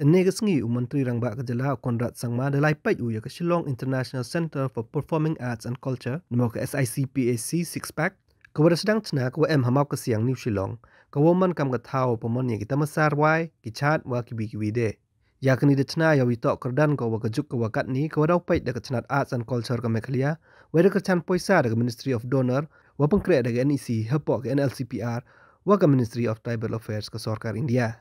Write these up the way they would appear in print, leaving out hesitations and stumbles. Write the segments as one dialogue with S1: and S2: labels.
S1: Negasngi Menteri Rangba Kejala Conrad Sangma dalai pai uya ke Shillong International Center for Performing Arts and Culture namo ke SICPAC 6-pack kawara sedang tena kawa hamau ke siang New Shillong kawaman kam kathau pamon ye kita masar wai kichat wa kibi de ya kini de tena ya witok kerdan kawa kejuk kawa kat ni kawa dau pai de ketnat arts and culture ke meklia wa de kerchan poisa de Ministry of Donor wa pengkre de NEC hapok ke NLCPR wa ke Ministry of Tribal Affairs ke Sarkar India.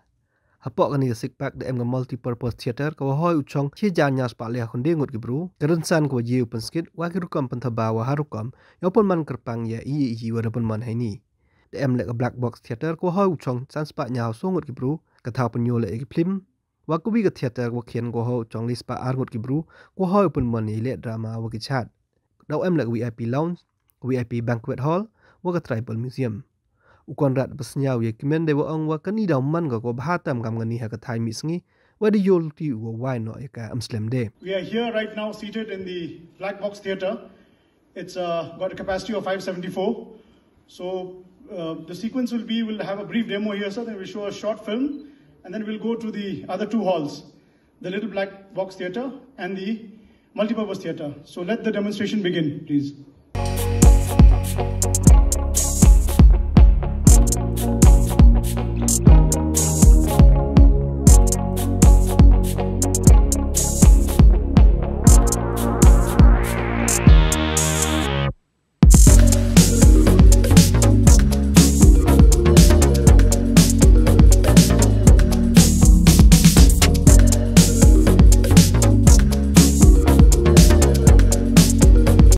S1: Hapok kan ni sikpak de multi-purpose theater kawa hoi uchong chi janya spalya khunde ngut gibru kerensan ko ye open skit wa kirukam penthaba wa harukam yopon man kerpang ya i wa dapun man haini de lek black box theater ko hoi uchong san spa nya so ngut gibru katha penyo le film wa kubi ke theater ko khen ko hoi uchong lispa ar ngut gibru ko hoi open man ni le drama wa kichat dau lek VIP lounge VIP banquet hall wa ke tribal museum Conrad besnyau ye kimen de wa wa kani da man ga ko bhatam gam ngani ha ka thai misngi wa de Yooluti wa wai no ka amslem de.
S2: We are here right now seated in the Black Box Theatre. It's got a capacity of 574. So the sequence will be, we'll have a brief demo here, sir, then we'll show a short film, and then we'll go to the other two halls, the Little Black Box Theatre and the Multipurpose Theatre. So let the demonstration begin, please.